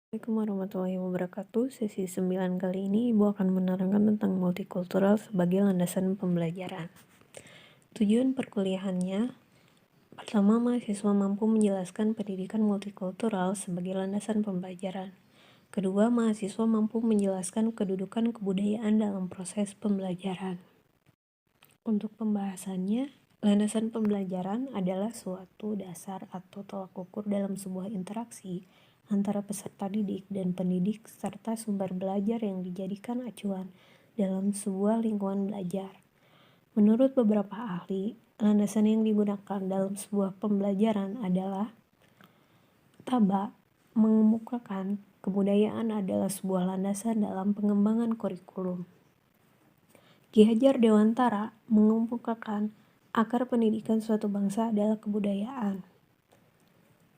Assalamualaikum warahmatullahi wabarakatuh. Sesi 9 kali ini Ibu akan menerangkan tentang multikultural sebagai landasan pembelajaran. Tujuan perkuliahannya, pertama, mahasiswa mampu menjelaskan pendidikan multikultural sebagai landasan pembelajaran. Kedua, mahasiswa mampu menjelaskan kedudukan kebudayaan dalam proses pembelajaran. Untuk pembahasannya, landasan pembelajaran adalah suatu dasar atau tolak ukur dalam sebuah interaksi antara peserta didik dan pendidik serta sumber belajar yang dijadikan acuan dalam sebuah lingkungan belajar. Menurut beberapa ahli, landasan yang digunakan dalam sebuah pembelajaran adalah Taba mengemukakan kebudayaan adalah sebuah landasan dalam pengembangan kurikulum. Ki Hajar Dewantara mengemukakan akar pendidikan suatu bangsa adalah kebudayaan.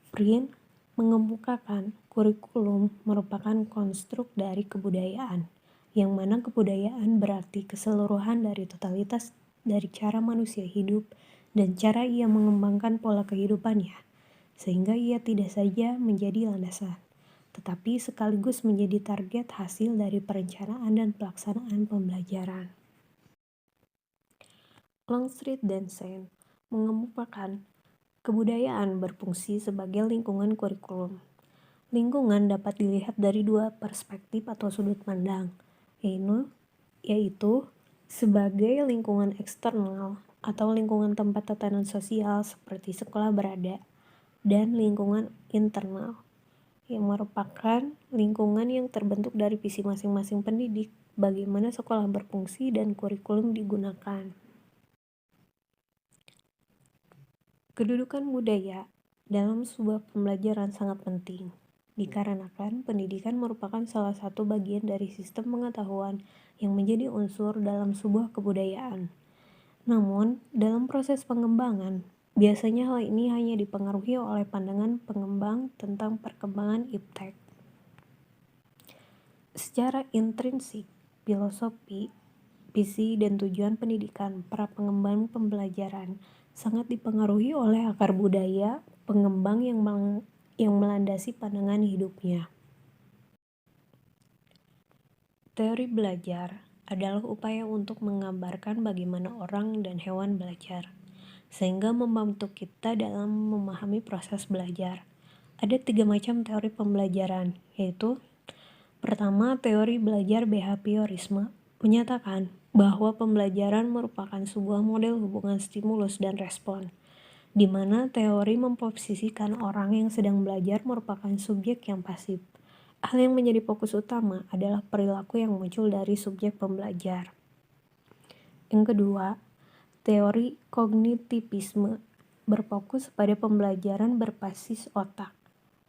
Prin mengemukakan kurikulum merupakan konstruk dari kebudayaan, yang mana kebudayaan berarti keseluruhan dari totalitas dari cara manusia hidup dan cara ia mengembangkan pola kehidupannya, sehingga ia tidak saja menjadi landasan, tetapi sekaligus menjadi target hasil dari perencanaan dan pelaksanaan pembelajaran. Longstreet dan Sen mengemukakan kebudayaan berfungsi sebagai lingkungan kurikulum. Lingkungan dapat dilihat dari dua perspektif atau sudut pandang, yaitu sebagai lingkungan eksternal atau lingkungan tempat tatanan sosial seperti sekolah berada, dan lingkungan internal yang merupakan lingkungan yang terbentuk dari visi masing-masing pendidik, bagaimana sekolah berfungsi dan kurikulum digunakan. Kedudukan budaya dalam sebuah pembelajaran sangat penting, dikarenakan pendidikan merupakan salah satu bagian dari sistem pengetahuan yang menjadi unsur dalam sebuah kebudayaan. Namun, dalam proses pengembangan, biasanya hal ini hanya dipengaruhi oleh pandangan pengembang tentang perkembangan iptek. Secara intrinsik, filosofi, visi, dan tujuan pendidikan para pengembang pembelajaran sangat dipengaruhi oleh akar budaya pengembang yang melandasi pandangan hidupnya. Teori belajar adalah upaya untuk menggambarkan bagaimana orang dan hewan belajar, sehingga membantu kita dalam memahami proses belajar. Ada 3 macam teori pembelajaran, yaitu pertama, teori belajar behaviorisme menyatakan bahwa pembelajaran merupakan sebuah model hubungan stimulus dan respon, di mana teori memposisikan orang yang sedang belajar merupakan subjek yang pasif. Hal yang menjadi fokus utama adalah perilaku yang muncul dari subjek pembelajar. Yang kedua, teori kognitivisme berfokus pada pembelajaran berbasis otak.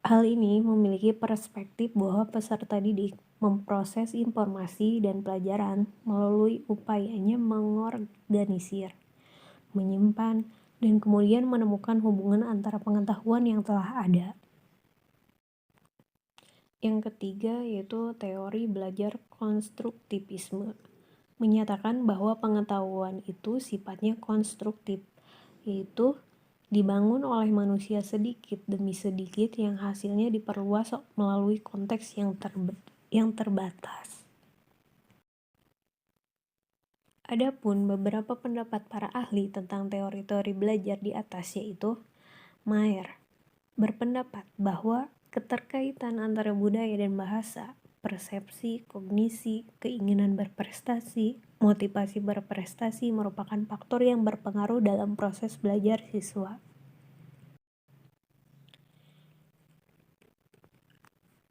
Hal ini memiliki perspektif bahwa peserta didik memproses informasi dan pelajaran melalui upayanya mengorganisir, menyimpan, dan kemudian menemukan hubungan antara pengetahuan yang telah ada. Yang ketiga yaitu teori belajar konstruktivisme, menyatakan bahwa pengetahuan itu sifatnya konstruktif, yaitu dibangun oleh manusia sedikit demi sedikit yang hasilnya diperluas melalui konteks yang terbatas. Adapun beberapa pendapat para ahli tentang teori-teori belajar di atas, yaitu Mayer berpendapat bahwa keterkaitan antara budaya dan bahasa, persepsi, kognisi, keinginan berprestasi, motivasi berprestasi merupakan faktor yang berpengaruh dalam proses belajar siswa.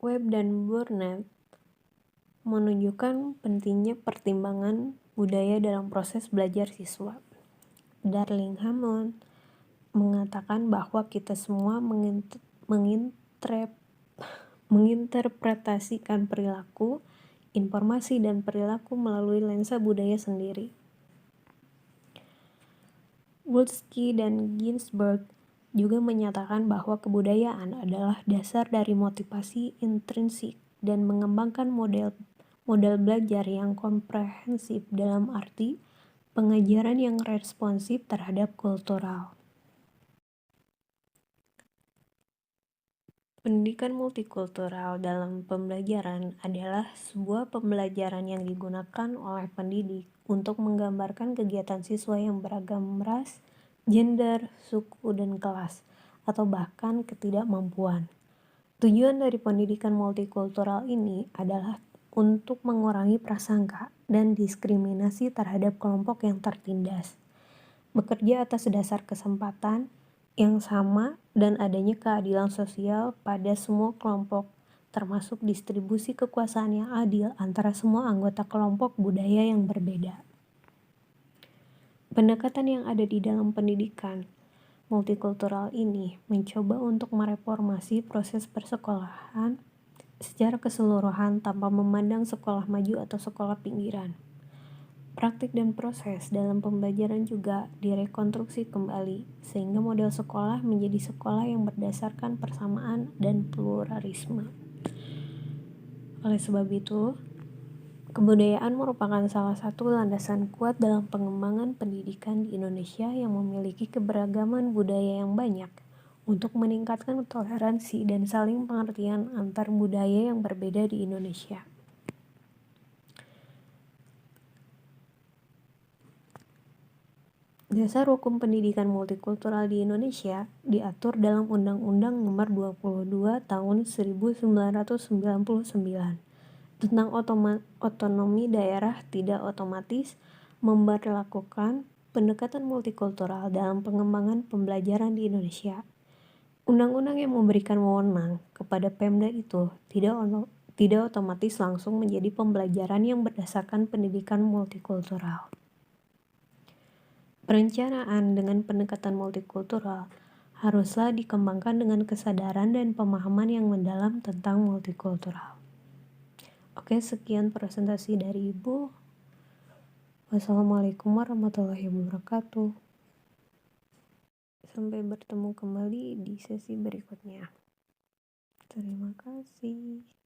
Webb dan Burnett menunjukkan pentingnya pertimbangan budaya dalam proses belajar siswa. Darling Hammond mengatakan bahwa kita semua menginterpretasikan perilaku, informasi, dan perilaku melalui lensa budaya sendiri. Wolski dan Ginsberg juga menyatakan bahwa kebudayaan adalah dasar dari motivasi intrinsik dan mengembangkan model belajar yang komprehensif dalam arti pengajaran yang responsif terhadap kultural. Pendidikan multikultural dalam pembelajaran adalah sebuah pembelajaran yang digunakan oleh pendidik untuk menggambarkan kegiatan siswa yang beragam ras, gender, suku, dan kelas, atau bahkan ketidakmampuan. Tujuan dari pendidikan multikultural ini adalah untuk mengurangi prasangka dan diskriminasi terhadap kelompok yang tertindas, bekerja atas dasar kesempatan yang sama dan adanya keadilan sosial pada semua kelompok, termasuk distribusi kekuasaan yang adil antara semua anggota kelompok budaya yang berbeda. Pendekatan yang ada di dalam pendidikan multikultural ini mencoba untuk mereformasi proses persekolahan secara keseluruhan tanpa memandang sekolah maju atau sekolah pinggiran. Praktik dan proses dalam pembelajaran juga direkonstruksi kembali, sehingga model sekolah menjadi sekolah yang berdasarkan persamaan dan pluralisme. Oleh sebab itu, kebudayaan merupakan salah satu landasan kuat dalam pengembangan pendidikan di Indonesia yang memiliki keberagaman budaya yang banyak untuk meningkatkan toleransi dan saling pengertian antar budaya yang berbeda di Indonesia. Dasar Hukum Pendidikan Multikultural di Indonesia diatur dalam Undang-Undang Nomor 22 Tahun 1999 tentang otonomi daerah tidak otomatis memberlakukan pendekatan multikultural dalam pengembangan pembelajaran di Indonesia. Undang-undang yang memberikan wewenang kepada Pemda itu tidak otomatis langsung menjadi pembelajaran yang berdasarkan pendidikan multikultural. Perencanaan dengan pendekatan multikultural haruslah dikembangkan dengan kesadaran dan pemahaman yang mendalam tentang multikultural. Oke, sekian presentasi dari Ibu. Wassalamualaikum warahmatullahi wabarakatuh. Sampai bertemu kembali di sesi berikutnya. Terima kasih.